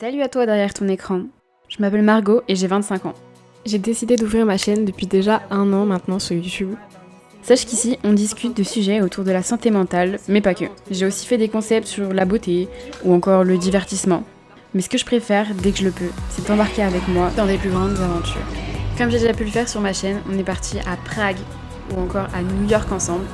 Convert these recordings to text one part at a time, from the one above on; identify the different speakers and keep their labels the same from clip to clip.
Speaker 1: Salut à toi derrière ton écran. Je m'appelle Margot et j'ai 25 ans.
Speaker 2: J'ai décidé d'ouvrir ma chaîne depuis déjà 1 an maintenant sur YouTube.
Speaker 1: Sache qu'ici, on discute de sujets autour de la santé mentale, mais pas que. J'ai aussi fait des concepts sur la beauté ou encore le divertissement. Mais ce que je préfère, dès que je le peux, c'est t'embarquer avec moi dans des plus grandes aventures. Comme j'ai déjà pu le faire sur ma chaîne, on est parti à Prague ou encore à New York ensemble.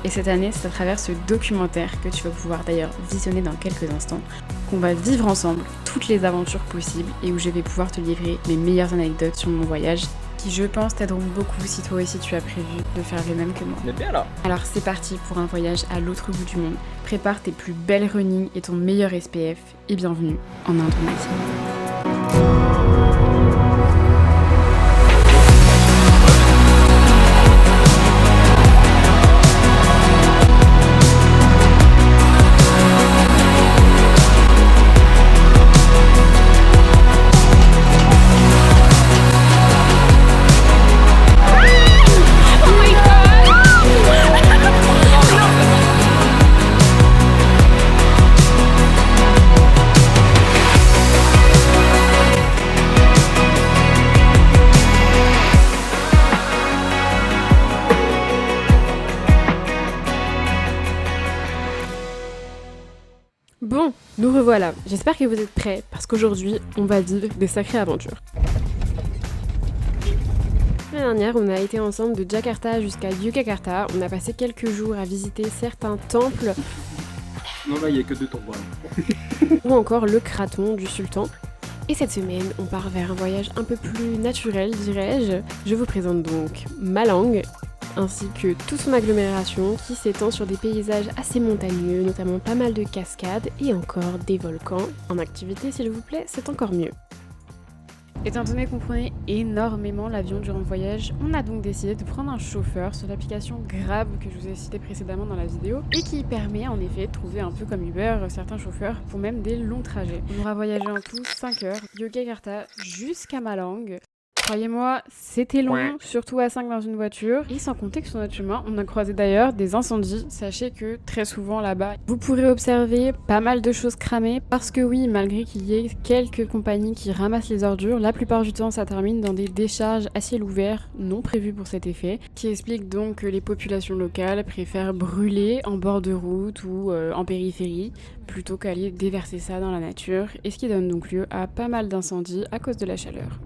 Speaker 1: Et cette année, c'est à travers ce documentaire que tu vas pouvoir d'ailleurs visionner dans quelques instants, qu'on va vivre ensemble toutes les aventures possibles et où je vais pouvoir te livrer mes meilleures anecdotes sur mon voyage, qui je pense t'aideront beaucoup si toi aussi tu as prévu de faire le même que moi.
Speaker 3: On est bien là.
Speaker 1: Alors c'est parti pour un voyage à l'autre bout du monde. Prépare tes plus belles running et ton meilleur SPF et bienvenue en Indonésie.
Speaker 2: Bon, nous revoilà. J'espère que vous êtes prêts parce qu'aujourd'hui, on va vivre des sacrées aventures. L'année dernière, on a été ensemble de Jakarta jusqu'à Yogyakarta. On a passé quelques jours à visiter certains temples.
Speaker 3: Non, là, il n'y a que 2 tombes.
Speaker 2: Ou encore le Kraton du sultan. Et cette semaine, on part vers un voyage un peu plus naturel, dirais-je. Je vous présente donc Malang, ainsi que toute son agglomération qui s'étend sur des paysages assez montagneux, notamment pas mal de cascades et encore des volcans. En activité s'il vous plaît, c'est encore mieux.
Speaker 1: Étant donné qu'on prenait énormément l'avion durant le voyage, on a donc décidé de prendre un chauffeur sur l'application Grab que je vous ai cité précédemment dans la vidéo et qui permet en effet de trouver un peu comme Uber certains chauffeurs pour même des longs trajets. On aura voyagé en tout 5 heures, Yogyakarta jusqu'à Malang. Croyez-moi, c'était long, surtout à 5 dans une voiture. Et sans compter que sur notre chemin, on a croisé d'ailleurs des incendies. Sachez que très souvent là-bas, vous pourrez observer pas mal de choses cramées. Parce que oui, malgré qu'il y ait quelques compagnies qui ramassent les ordures, la plupart du temps ça termine dans des décharges à ciel ouvert, non prévues pour cet effet. Qui explique donc que les populations locales préfèrent brûler en bord de route ou en périphérie, plutôt qu'aller déverser ça dans la nature. Et ce qui donne donc lieu à pas mal d'incendies à cause de la chaleur.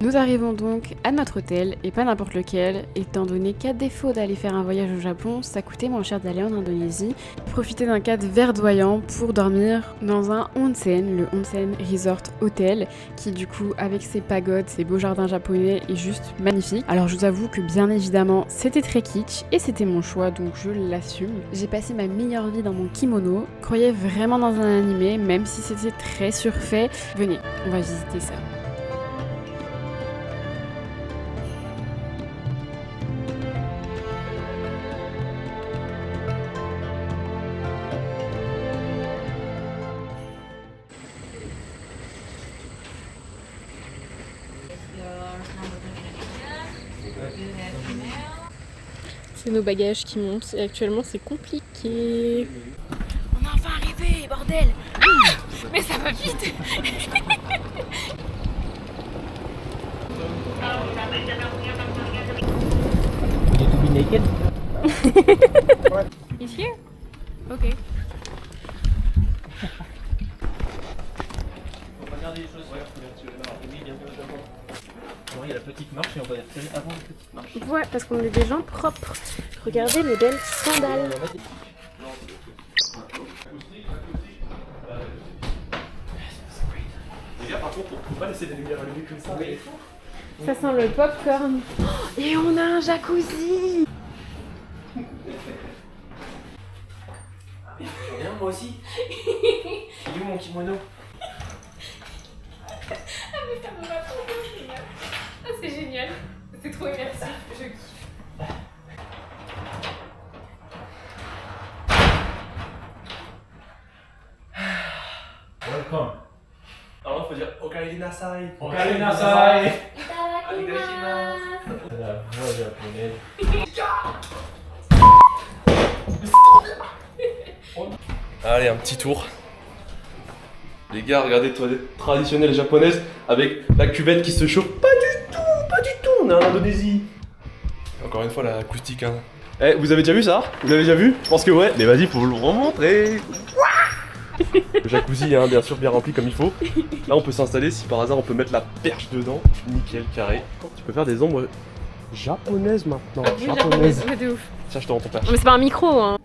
Speaker 1: Nous arrivons donc à notre hôtel, et pas n'importe lequel, étant donné qu'à défaut d'aller faire un voyage au Japon, ça coûtait moins cher d'aller en Indonésie. Profiter d'un cadre verdoyant pour dormir dans un onsen, le Onsen Resort Hotel, qui du coup, avec ses pagodes, ses beaux jardins japonais, est juste magnifique. Alors je vous avoue que bien évidemment, c'était très kitsch, et c'était mon choix, donc je l'assume. J'ai passé ma meilleure vie dans mon kimono, croyais vraiment dans un animé, même si c'était très surfait. Venez, on va visiter ça.
Speaker 2: C'est nos bagages qui montent et actuellement c'est compliqué.
Speaker 1: On est enfin arrivé, bordel! Ah, mais ça va vite!
Speaker 3: You to be naked?
Speaker 1: He's here? Ok.
Speaker 3: On va regarder les choses. Il y a la petite marche et on va y retirer avant la petite marche.
Speaker 2: Ouais, parce qu'on est des gens propres. Regardez mes belles sandales.
Speaker 3: Les gars, par contre, faut pas laisser des lumières allumées comme ça.
Speaker 2: Ça sent le popcorn. Oh, et on a un jacuzzi.
Speaker 3: Rien, moi aussi. Il est où mon kimono?
Speaker 2: C'est génial. C'est trop immersif. Je kiffe.
Speaker 3: Welcome. Alors, il faut dire Okaeri nasai.
Speaker 4: Okaeri nasai.
Speaker 3: Arigashimasu.
Speaker 4: C'est la voix japonaise.
Speaker 3: Allez, un petit tour.
Speaker 5: Les gars, regardez, toilette traditionnelle japonaise avec la cuvette qui se chauffe. Pas du tout, on est en Indonésie. Encore une fois, l'acoustique, hein. Eh, vous avez déjà vu ça? Vous l'avez déjà vu? Je pense que ouais, mais vas-y, faut le remontrer. Le jacuzzi, hein, bien sûr, bien rempli comme il faut. Là, on peut s'installer si par hasard on peut mettre la perche dedans. Nickel, carré. Tu peux faire des ombres japonaises maintenant.
Speaker 2: Oui, japonaise, ouais, de ouf.
Speaker 5: Tiens, je te rends ton perche.
Speaker 2: Mais c'est pas un micro, hein.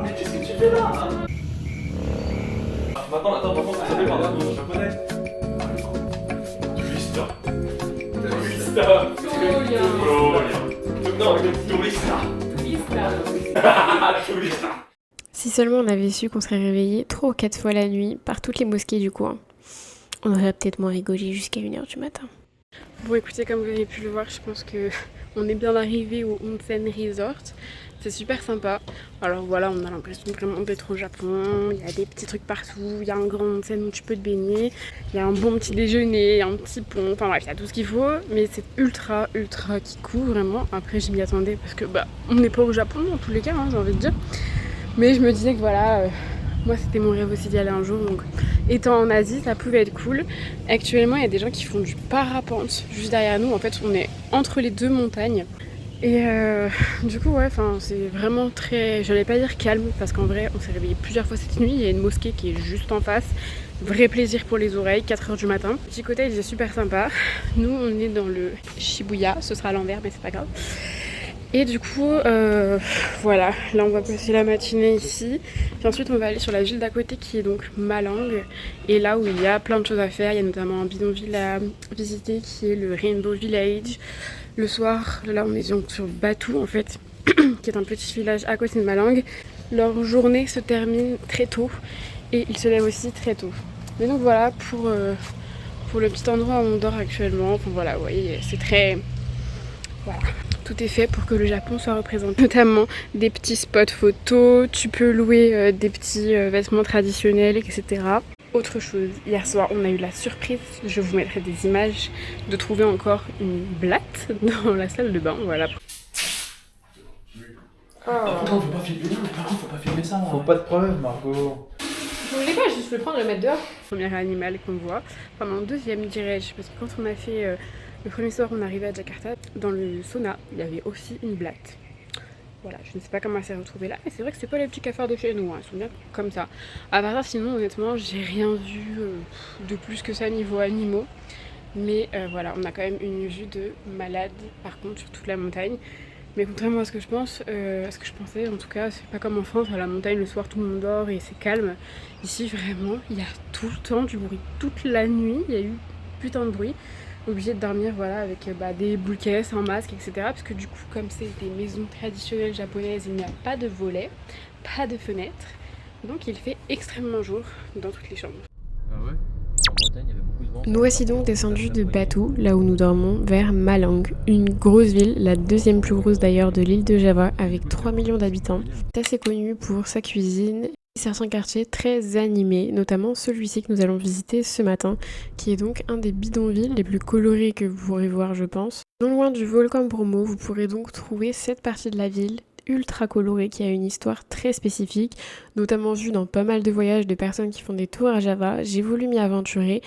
Speaker 5: Mais qu'est-ce que tu fais là? Maintenant, attends, par contre, ça fait par là, japonais. Twista. Non, Twista.
Speaker 2: Si seulement on avait su qu'on serait réveillé 3 ou 4 fois la nuit par toutes les mosquées du coin, on aurait peut-être moins rigolé jusqu'à 1h du matin.
Speaker 1: Bon écoutez, comme vous avez pu le voir, je pense que on est bien arrivé au Onsen Resort. C'est super sympa. Alors voilà, on a l'impression vraiment d'être au Japon. Il y a des petits trucs partout, il y a un grand onsen où tu peux te baigner, il y a un bon petit déjeuner, un petit pont, enfin bref, il y a tout ce qu'il faut. Mais c'est ultra kikou vraiment. Après je m'y attendais parce que bah on n'est pas au Japon dans tous les cas, hein, j'ai envie de dire. Mais je me disais que voilà, moi c'était mon rêve aussi d'y aller un jour, donc étant en Asie ça pouvait être cool. Actuellement il y a des gens qui font du parapente juste derrière nous, en fait on est entre les deux montagnes. Et du coup ouais, c'est vraiment très, j'allais pas dire calme, parce qu'en vrai on s'est réveillé plusieurs fois cette nuit, il y a une mosquée qui est juste en face, vrai plaisir pour les oreilles, 4h du matin. Petit côté il est super sympa, nous on est dans le Shibuya, ce sera à l'envers mais c'est pas grave. Et du coup, voilà, là on va passer la matinée ici. Puis ensuite on va aller sur la ville d'à côté qui est donc Malang. Et là où il y a plein de choses à faire, il y a notamment un bidonville à visiter qui est le Rainbow Village. Le soir, là on est donc sur Batu en fait, qui est un petit village à côté de Malang. Leur journée se termine très tôt et ils se lèvent aussi très tôt. Mais donc voilà pour le petit endroit où on dort actuellement. Enfin voilà, vous voyez, c'est très... Voilà. Tout est fait pour que le Japon soit représenté, notamment des petits spots photos, tu peux louer des petits vêtements traditionnels, etc. Autre chose, hier soir on a eu la surprise, je vous mettrai des images, de trouver encore une blatte dans la salle de bain, voilà.
Speaker 3: Par contre, faut pas filmer ça.
Speaker 4: Faut pas de preuves, Margot.
Speaker 2: Vous voulez pas juste le prendre et le mettre dehors?
Speaker 1: Premier animal qu'on voit, enfin non, deuxième dirais-je, parce que quand on a fait le premier soir on arrivait à Jakarta, dans le sauna, il y avait aussi une blatte. Voilà, je ne sais pas comment elle s'est retrouvée là, mais c'est vrai que c'est pas les petits cafards de chez nous, hein, ils sont bien comme ça. À part ça, sinon honnêtement, j'ai rien vu de plus que ça niveau animaux. Mais voilà, on a quand même une vue de malade par contre sur toute la montagne. Mais contrairement à ce que je pense, à ce que je pensais en tout cas, c'est pas comme en France, à la montagne le soir tout le monde dort et c'est calme. Ici vraiment, il y a tout le temps du bruit. Toute la nuit, il y a eu putain de bruit. Obligé de dormir voilà, avec des boules caisses, un masque, etc. Parce que du coup, comme c'est des maisons traditionnelles japonaises, il n'y a pas de volets, pas de fenêtres. Donc il fait extrêmement jour dans toutes les chambres.
Speaker 3: Ah ouais? En Bretagne, il y avait beaucoup de vent.
Speaker 2: Nous voici donc descendus de Batu, là où nous dormons, vers Malang, une grosse ville, la deuxième plus grosse d'ailleurs de l'île de Java, avec 3 millions d'habitants. C'est assez connu pour sa cuisine et certains quartiers très animés, notamment celui-ci que nous allons visiter ce matin, qui est donc un des bidonvilles les plus colorés que vous pourrez voir je pense. Non loin du volcan Bromo, vous pourrez donc trouver cette partie de la ville ultra colorée qui a une histoire très spécifique, notamment vue dans pas mal de voyages de personnes qui font des tours à Java. J'ai voulu m'y aventurer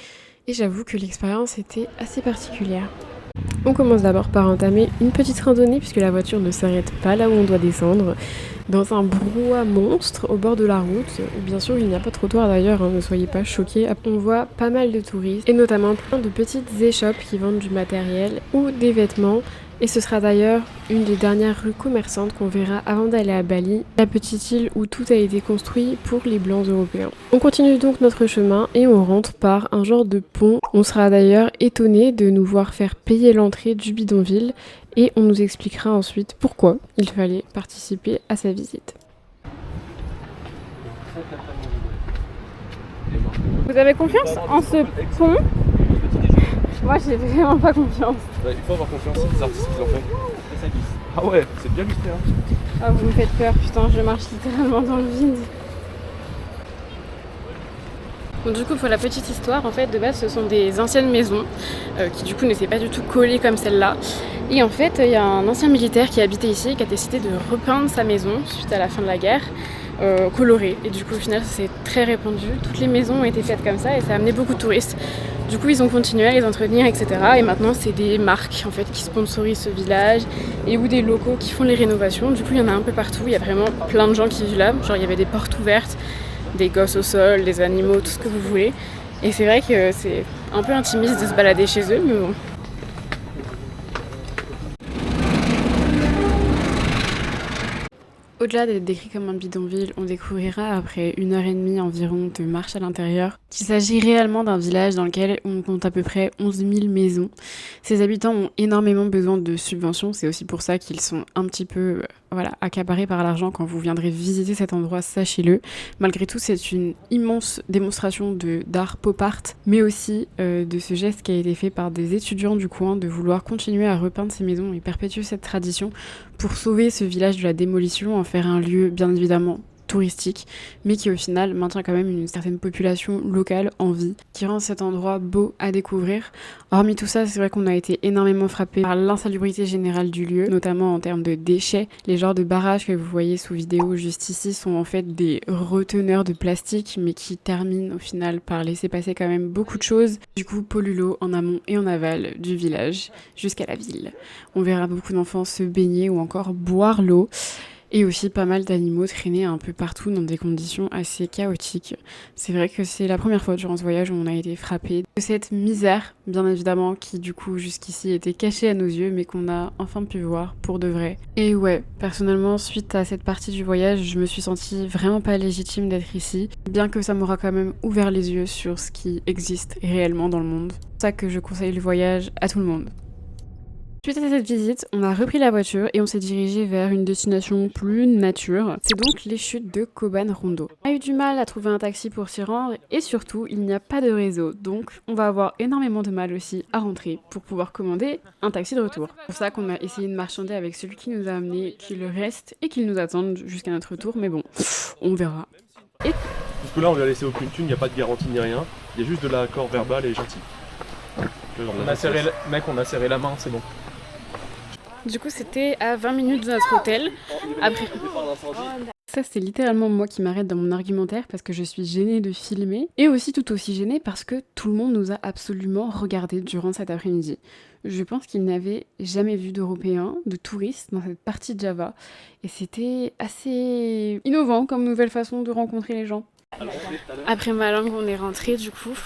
Speaker 2: et j'avoue que l'expérience était assez particulière. On commence d'abord par entamer une petite randonnée puisque la voiture ne s'arrête pas là où on doit descendre, dans un brouhaha monstre au bord de la route. Bien sûr il n'y a pas de trottoir d'ailleurs, ne soyez pas choqués. On voit pas mal de touristes et notamment plein de petites échoppes qui vendent du matériel ou des vêtements. Et ce sera d'ailleurs une des dernières rues commerçantes qu'on verra avant d'aller à Bali, la petite île où tout a été construit pour les blancs européens. On continue donc notre chemin et on rentre par un genre de pont. On sera d'ailleurs étonné de nous voir faire payer l'entrée du bidonville et on nous expliquera ensuite pourquoi il fallait participer à sa visite.
Speaker 1: Vous avez confiance en ce pont? Moi j'ai vraiment pas confiance.
Speaker 5: Bah, il faut avoir confiance, c'est des artistes qui l'ont fait. Et ça glisse. Ah ouais, c'est bien glissé hein.
Speaker 1: Ah vous me faites peur, putain, je marche littéralement dans le vide. Donc du coup, pour la petite histoire, en fait, de base, ce sont des anciennes maisons qui du coup n'étaient pas du tout collées comme celle-là. Et en fait, il y a un ancien militaire qui habitait ici et qui a décidé de repeindre sa maison suite à la fin de la guerre, colorée. Et du coup, au final, c'est très répandu. Toutes les maisons ont été faites comme ça et ça a amené beaucoup de touristes. Du coup, ils ont continué à les entretenir, etc. Et maintenant, c'est des marques en fait qui sponsorisent ce village et ou des locaux qui font les rénovations. Du coup, il y en a un peu partout. Il y a vraiment plein de gens qui vivent là. Genre, il y avait des portes ouvertes, des gosses au sol, des animaux, tout ce que vous voulez. Et c'est vrai que c'est un peu intimiste de se balader chez eux, mais bon. Au-delà d'être décrit comme un bidonville, on découvrira après 1h30 environ de marche à l'intérieur qu'il s'agit réellement d'un village dans lequel on compte à peu près 11 000 maisons. Ses habitants ont énormément besoin de subventions, c'est aussi pour ça qu'ils sont un petit peu accaparés par l'argent quand vous viendrez visiter cet endroit, sachez-le. Malgré tout, c'est une immense démonstration d'art pop art, mais aussi de ce geste qui a été fait par des étudiants du coin de vouloir continuer à repeindre ces maisons et perpétuer cette tradition pour sauver ce village de la démolition, en faire un lieu bien évidemment touristique, mais qui au final maintient quand même une certaine population locale en vie, qui rend cet endroit beau à découvrir. Hormis tout ça, c'est vrai qu'on a été énormément frappé par l'insalubrité générale du lieu, notamment en termes de déchets. Les genres de barrages que vous voyez sous vidéo juste ici sont en fait des reteneurs de plastique, mais qui terminent au final par laisser passer quand même beaucoup de choses. Du coup, pollue l'eau en amont et en aval du village jusqu'à la ville. On verra beaucoup d'enfants se baigner ou encore boire l'eau. Et aussi pas mal d'animaux traînés un peu partout dans des conditions assez chaotiques. C'est vrai que c'est la première fois durant ce voyage où on a été frappé de cette misère, bien évidemment, qui du coup jusqu'ici était cachée à nos yeux, mais qu'on a enfin pu voir pour de vrai. Et ouais, personnellement, suite à cette partie du voyage, je me suis sentie vraiment pas légitime d'être ici, bien que ça m'aura quand même ouvert les yeux sur ce qui existe réellement dans le monde. C'est pour ça que je conseille le voyage à tout le monde. Suite à cette visite, on a repris la voiture et on s'est dirigé vers une destination plus nature. C'est donc les chutes de Koban Rondo. On a eu du mal à trouver un taxi pour s'y rendre et surtout, il n'y a pas de réseau. Donc, on va avoir énormément de mal aussi à rentrer pour pouvoir commander un taxi de retour. C'est pour ça qu'on a essayé de marchander avec celui qui nous a amenés, qu'il reste et qu'il nous attende jusqu'à notre retour. Mais bon, on verra.
Speaker 5: Jusque là, on lui a laissé aucune thune, il n'y a pas de garantie ni rien. Il y a juste de l'accord verbal et gentil.
Speaker 3: On a serré la main, c'est bon.
Speaker 1: Du coup, c'était à 20 minutes de notre hôtel. Après... Ça, c'est littéralement moi qui m'arrête dans mon argumentaire parce que je suis gênée de filmer. Et aussi tout aussi gênée parce que tout le monde nous a absolument regardés durant cet après-midi. Je pense qu'ils n'avaient jamais vu d'Européens, de touristes dans cette partie de Java. Et c'était assez innovant comme nouvelle façon de rencontrer les gens. Après Malang, on est rentré du coup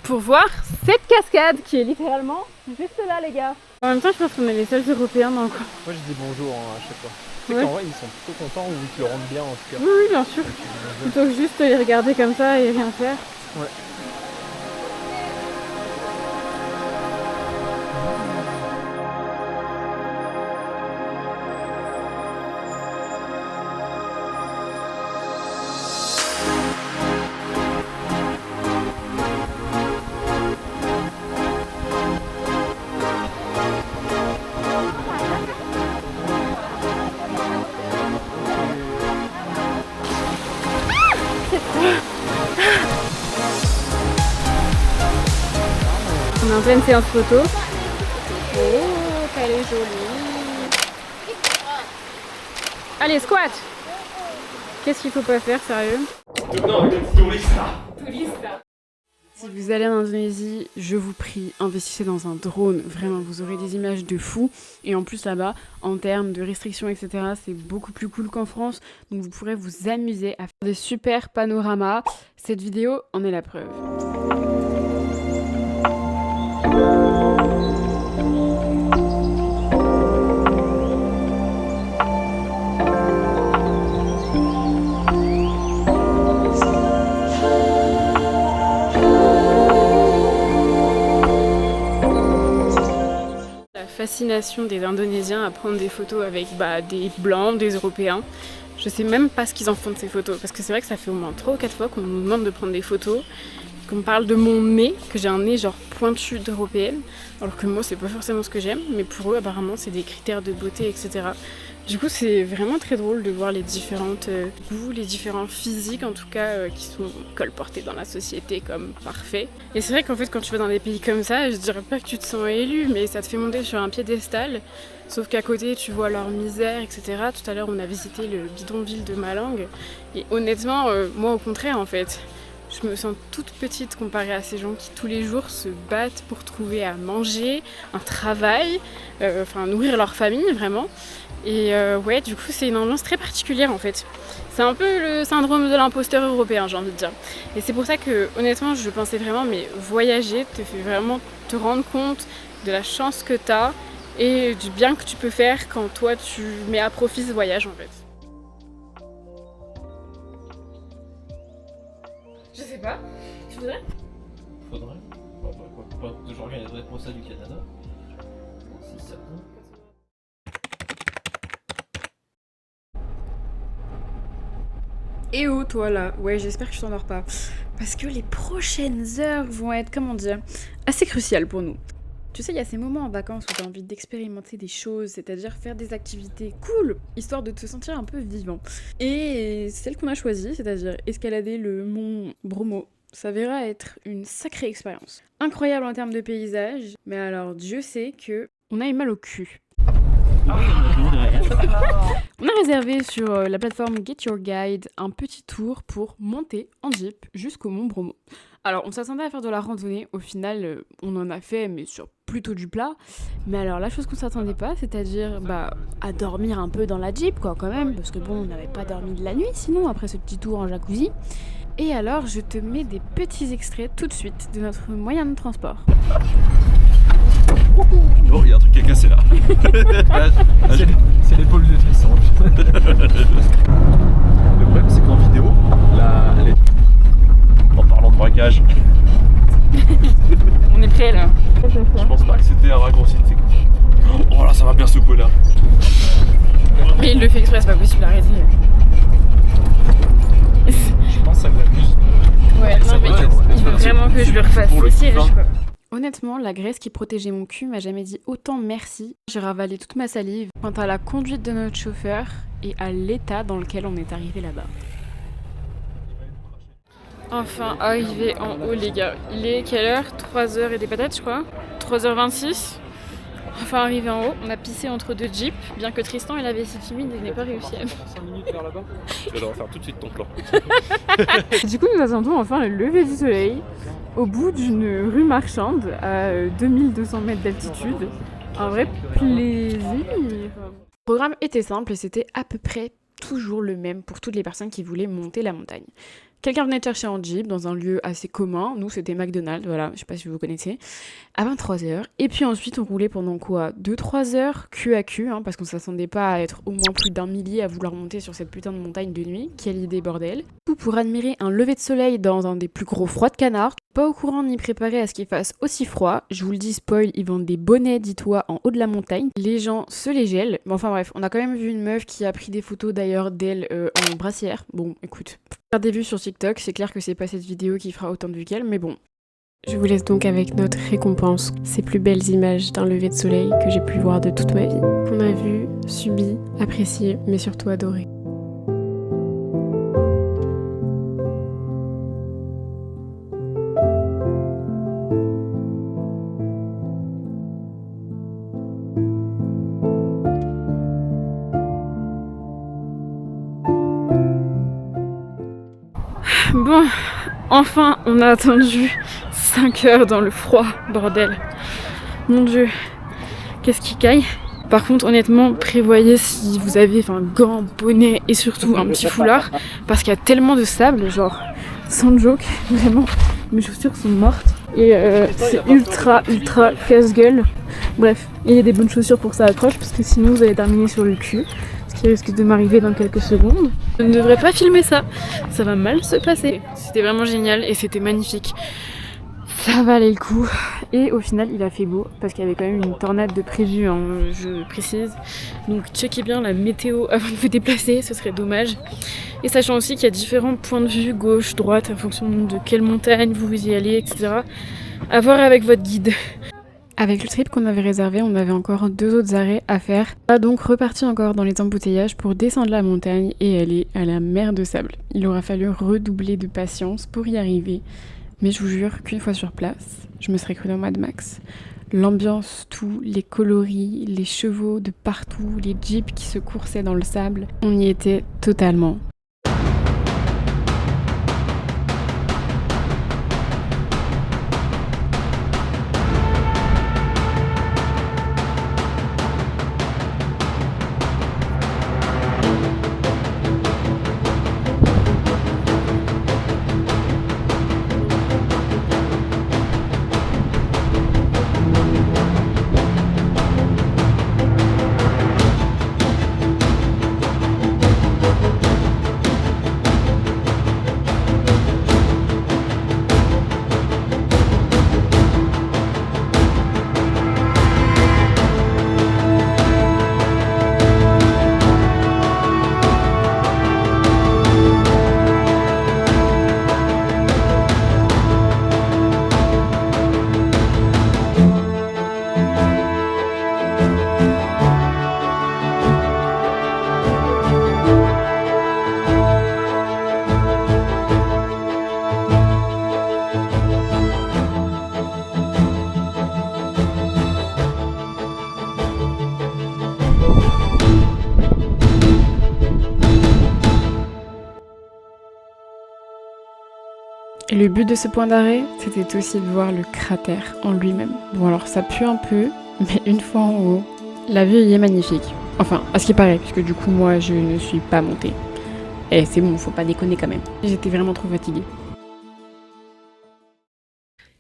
Speaker 1: pour voir cette cascade qui est littéralement juste là, les gars. En même temps, je pense qu'on est les seuls Européens dans le coin.
Speaker 3: Moi je dis bonjour à chaque fois.
Speaker 1: Ouais.
Speaker 3: C'est qu'en vrai ils sont plutôt contents ou ils te le rendent bien en tout cas.
Speaker 1: Oui, bien sûr. Plutôt que juste les regarder comme ça et rien faire.
Speaker 3: Ouais.
Speaker 1: On est en pleine séance photo. Oh, qu'elle est jolie. Allez, squat. Qu'est-ce qu'il faut pas faire, sérieux? Si vous allez en Indonésie, je vous prie, investissez dans un drone. Vraiment, vous aurez des images de fou. Et en plus, là-bas, en termes de restrictions, etc., c'est beaucoup plus cool qu'en France. Donc, vous pourrez vous amuser à faire des super panoramas. Cette vidéo en est la preuve. Fascination des Indonésiens à prendre des photos avec des Blancs, des Européens. Je sais même pas ce qu'ils en font de ces photos, parce que c'est vrai que ça fait au moins 3 ou 4 fois qu'on nous demande de prendre des photos, qu'on me parle de mon nez, que j'ai un nez genre pointu d'européenne, alors que moi c'est pas forcément ce que j'aime, mais pour eux apparemment c'est des critères de beauté, etc. Du coup, c'est vraiment très drôle de voir les différentes goûts, les différents physiques en tout cas qui sont colportés dans la société comme parfaits. Et c'est vrai qu'en fait, quand tu vas dans des pays comme ça, je dirais pas que tu te sens élu, mais ça te fait monter sur un piédestal. Sauf qu'à côté, tu vois leur misère, etc. Tout à l'heure, on a visité le bidonville de Malang. Et honnêtement, moi au contraire en fait, je me sens toute petite comparée à ces gens qui tous les jours se battent pour trouver à manger, un travail, nourrir leur famille vraiment. Et ouais, du coup, c'est une ambiance très particulière en fait. C'est un peu le syndrome de l'imposteur européen, j'ai envie de dire. Et c'est pour ça que, honnêtement, je pensais vraiment, mais voyager te fait vraiment te rendre compte de la chance que t'as et du bien que tu peux faire quand toi, tu mets à profit ce voyage en fait. Je sais pas, tu voudrais ?
Speaker 4: Faudrait. J'organiserai pour ça du Canada. Si ça peut.
Speaker 1: Et oh toi là, ouais j'espère que tu t'endors pas. Parce que les prochaines heures vont être, comment dire, assez cruciales pour nous. Tu sais, il y a ces moments en vacances où tu as envie d'expérimenter des choses, c'est-à-dire faire des activités cool, histoire de te sentir un peu vivant. Et celle qu'on a choisie, c'est-à-dire escalader le mont Bromo, s'avéra être une sacrée expérience. Incroyable en termes de paysage, mais alors Dieu sait que on a eu mal au cul. On a réservé sur la plateforme Get Your Guide un petit tour pour monter en jeep jusqu'au mont Bromo. Alors on s'attendait à faire de la randonnée, au final on en a fait mais sur plutôt du plat. Mais alors la chose qu'on s'attendait pas, c'est-à-dire à dormir un peu dans la jeep quoi quand même, parce que bon on n'avait pas dormi de la nuit sinon après ce petit tour en jacuzzi. Et alors je te mets des petits extraits tout de suite de notre moyen de transport.
Speaker 5: Oh, il y a un truc qui est cassé là.
Speaker 3: C'est l'épaule de Tristan.
Speaker 5: Le problème, c'est qu'en vidéo, elle est... En parlant de braquage,
Speaker 1: On est prêt là.
Speaker 5: je pense pas que c'était un raccourci. Oh là, ça va bien secouer là.
Speaker 1: Mais il le fait exprès, c'est pas possible, arrêtez.
Speaker 3: Je pense que ça m'amuse.
Speaker 1: Ouais, non mais il veut vraiment que je le refasse.
Speaker 5: Pour le
Speaker 1: C'est
Speaker 5: kiff, hein.
Speaker 1: quoi. Honnêtement, la graisse qui protégeait mon cul m'a jamais dit autant merci. J'ai ravalé toute ma salive quant à la conduite de notre chauffeur et à l'état dans lequel on est arrivé là-bas. Enfin arrivé en haut les gars. Il est quelle heure ? 3h et des patates je crois. 3h26. Enfin arrivé en haut, on a pissé entre deux jeeps, bien que Tristan il avait si timide et n'ait pas réussi à...
Speaker 3: 5 minutes vers là-bas.
Speaker 5: Tu vas devoir faire tout de suite ton plan.
Speaker 1: Du coup nous attendons enfin le lever du soleil au bout d'une rue marchande à 2200 mètres d'altitude. Un vrai plaisir. Le programme était simple et c'était à peu près toujours le même pour toutes les personnes qui voulaient monter la montagne. Quelqu'un venait te chercher en jeep dans un lieu assez commun, nous c'était McDonald's, voilà, je sais pas si vous connaissez, à 23h. Et puis ensuite on roulait pendant quoi 2-3 heures, cul à cul, parce qu'on s'attendait pas à être au moins plus d'un millier à vouloir monter sur cette putain de montagne de nuit. Quelle idée bordel. Tout pour admirer un lever de soleil dans un des plus gros froids de canard. Pas au courant ni préparé à ce qu'il fasse aussi froid. Je vous le dis, spoil, ils vendent des bonnets, dis-toi, en haut de la montagne. Les gens se les gèlent. Mais enfin bref, on a quand même vu une meuf qui a pris des photos d'ailleurs d'elle en brassière. Bon, écoute, faire des vues sur TikTok, c'est clair que c'est pas cette vidéo qui fera autant de vues qu'elle, mais bon. Je vous laisse donc avec notre récompense, ces plus belles images d'un lever de soleil que j'ai pu voir de toute ma vie. Qu'on a vu, subi, apprécié, mais surtout adoré. Bon, enfin on a attendu 5 heures dans le froid, bordel. Mon dieu, qu'est-ce qui caille. Par contre, honnêtement, prévoyez si vous avez gants, bonnet et surtout un petit foulard, parce qu'il y a tellement de sable, genre, sans joke, vraiment, mes chaussures sont mortes. Et c'est ultra casse-gueule. Bref, il y a des bonnes chaussures pour que ça accroche, parce que sinon vous allez terminer sur le cul. Qui risque de m'arriver dans quelques secondes. Je ne devrais pas filmer ça, ça va mal se passer. C'était vraiment génial et c'était magnifique. Ça valait le coup. Et au final, il a fait beau parce qu'il y avait quand même une tornade de prévue, je précise. Donc checkez bien la météo avant de vous déplacer, ce serait dommage. Et sachant aussi qu'il y a différents points de vue, gauche, droite, en fonction de quelle montagne vous y allez, etc. À voir avec votre guide. Avec le trip qu'on avait réservé, on avait encore 2 autres arrêts à faire. On a donc reparti encore dans les embouteillages pour descendre la montagne et aller à la mer de sable. Il aura fallu redoubler de patience pour y arriver. Mais je vous jure qu'une fois sur place, je me serais cru dans Mad Max. L'ambiance, tout, les coloris, les chevaux de partout, les jeeps qui se coursaient dans le sable, on y était totalement. Et le but de ce point d'arrêt, c'était aussi de voir le cratère en lui-même. Bon alors ça pue un peu, mais une fois en haut, la vue y est magnifique. Enfin, à ce qui paraît, puisque du coup moi je ne suis pas montée. Et c'est bon, faut pas déconner quand même. J'étais vraiment trop fatiguée.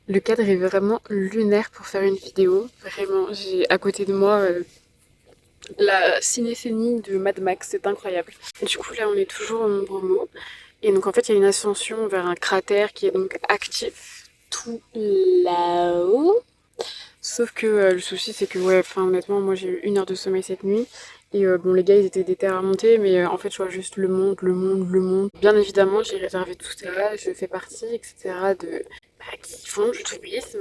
Speaker 1: Le cadre est vraiment lunaire pour faire une vidéo. Vraiment, j'ai à côté de moi la cinéphénie de Mad Max, c'est incroyable. Du coup là on est toujours au Mont Bromo. Et donc en fait il y a une ascension vers un cratère qui est donc actif tout là-haut. Sauf que le souci c'est que ouais, enfin honnêtement moi j'ai eu 1 heure de sommeil cette nuit. Et bon les gars ils étaient déter à monter mais en fait je vois juste le monde. Bien évidemment j'ai réservé tout ça, je fais partie etc. de qui font du tourisme.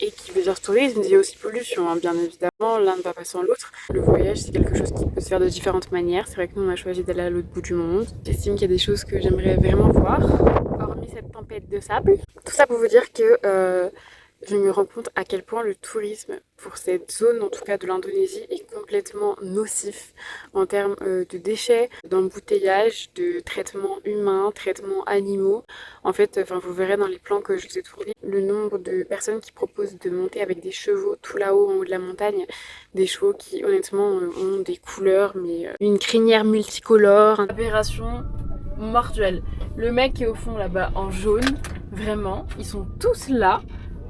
Speaker 1: Et qui veut dire tourisme dit aussi pollution, hein. Bien évidemment, l'un ne va pas sans l'autre. Le voyage, c'est quelque chose qui peut se faire de différentes manières. C'est vrai que nous, on a choisi d'aller à l'autre bout du monde. J'estime qu'il y a des choses que j'aimerais vraiment voir, hormis cette tempête de sable. Tout ça pour vous dire que je me rends compte à quel point le tourisme pour cette zone, en tout cas de l'Indonésie, est complètement nocif en termes de déchets, d'embouteillage, de traitements humains, traitements animaux. En fait, vous verrez dans les plans que je vous ai tournés, le nombre de personnes qui proposent de monter avec des chevaux tout là-haut en haut de la montagne, des chevaux qui honnêtement ont des couleurs, mais une crinière multicolore, une aberration mortuelle. Le mec qui est au fond là-bas en jaune, vraiment, ils sont tous là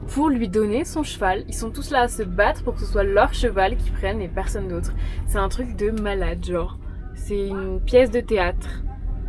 Speaker 1: pour lui donner son cheval. Ils sont tous là à se battre pour que ce soit leur cheval qui prenne et personne d'autre. C'est un truc de malade, genre. C'est une pièce de théâtre.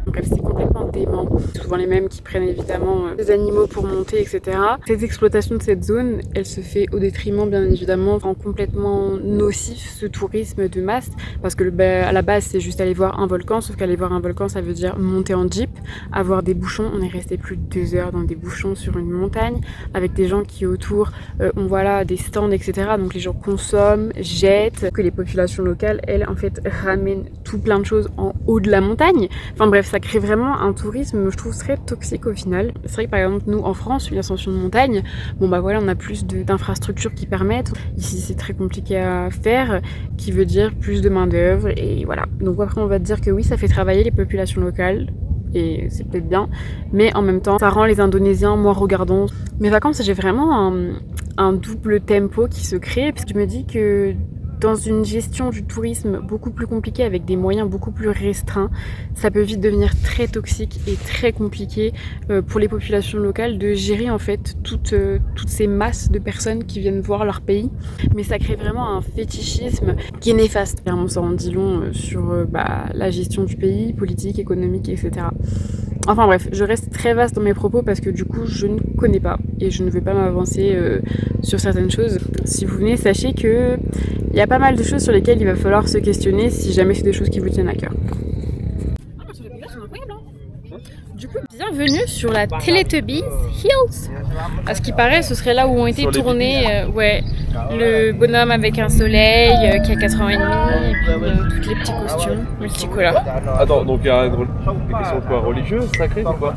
Speaker 1: Bref, c'est complètement dément. Souvent les mêmes qui prennent évidemment des animaux pour monter, etc. Cette exploitation de cette zone, elle se fait au détriment, bien évidemment, rend complètement nocif ce tourisme de masse. Parce que à la base, c'est juste aller voir un volcan. Sauf qu'aller voir un volcan, ça veut dire monter en jeep, avoir des bouchons. On est resté plus de 2 heures dans des bouchons sur une montagne, avec des gens qui autour ont voilà, des stands, etc. Donc les gens consomment, jettent. Que les populations locales, elles, en fait, ramènent tout plein de choses en haut de la montagne. Enfin bref, ça crée vraiment un tourisme, je trouve, très toxique au final. C'est vrai que par exemple, nous en France, une ascension de montagne, bon bah voilà, on a plus d'infrastructures qui permettent. Ici, c'est très compliqué à faire, qui veut dire plus de main d'œuvre et voilà. Donc après, on va te dire que oui, ça fait travailler les populations locales. Et c'est peut-être bien, mais en même temps, ça rend les Indonésiens moins regardants. Mes vacances, j'ai vraiment un double tempo qui se crée, parce que je me dis que dans une gestion du tourisme beaucoup plus compliquée avec des moyens beaucoup plus restreints, ça peut vite devenir très toxique et très compliqué pour les populations locales de gérer en fait toutes ces masses de personnes qui viennent voir leur pays. Mais ça crée vraiment un fétichisme qui est néfaste. Clairement, ça en dit long sur la gestion du pays, politique, économique, etc. Enfin bref, je reste très vaste dans mes propos parce que du coup je ne connais pas et je ne veux pas m'avancer sur certaines choses. Si vous venez, sachez que il y a pas mal de choses sur lesquelles il va falloir se questionner si jamais c'est des choses qui vous tiennent à cœur.
Speaker 2: Ah, sur les couleurs, c'est incroyable, hein. Du coup,
Speaker 1: bienvenue sur la Teletubbies Hills. À ce qui paraît, ce serait là où ont été
Speaker 3: Sur les
Speaker 1: tournés le bonhomme avec un soleil qui a 4 ans et demi, et puis tous les petits costumes multicolores.
Speaker 3: Attends, donc il y a une question quoi, religieuse, sacrée, c'est quoi?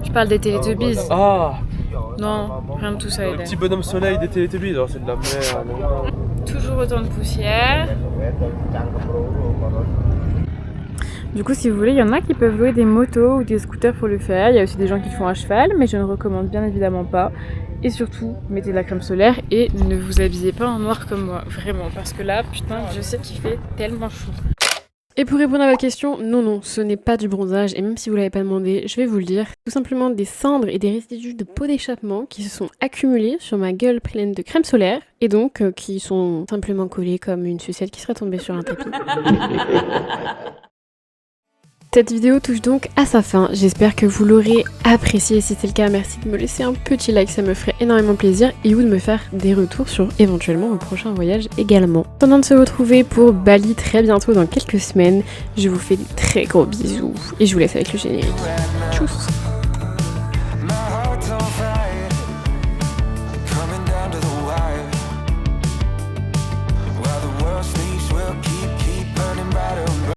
Speaker 1: Je parle des Teletubbies.
Speaker 3: Ah,
Speaker 1: Non, rien de tout ça,
Speaker 3: le
Speaker 1: Eden.
Speaker 3: petit bonhomme soleil des Télétubbies, alors c'est de la merde.
Speaker 1: Toujours autant de poussière. Du coup, si vous voulez, il y en a qui peuvent louer des motos ou des scooters pour le faire. Il y a aussi des gens qui le font à cheval, mais je ne recommande bien évidemment pas. Et surtout, mettez de la crème solaire et ne vous habillez pas en noir comme moi, vraiment. Parce que là, putain, je sais qu'il fait tellement chaud.
Speaker 2: Et pour répondre à votre question, non, ce n'est pas du bronzage, et même si vous l'avez pas demandé, je vais vous le dire. Tout simplement des cendres et des résidus de peau d'échappement qui se sont accumulés sur ma gueule pleine de crème solaire, et donc qui sont simplement collés comme une sucette qui serait tombée sur un tapis. Cette vidéo touche donc à sa fin, j'espère que vous l'aurez appréciée. Si c'est le cas, merci de me laisser un petit like, ça me ferait énormément plaisir, et ou de me faire des retours sur éventuellement vos prochains voyages également. Pendant de se retrouver pour Bali très bientôt dans quelques semaines, je vous fais des très gros bisous et je vous laisse avec le générique. Tchuss.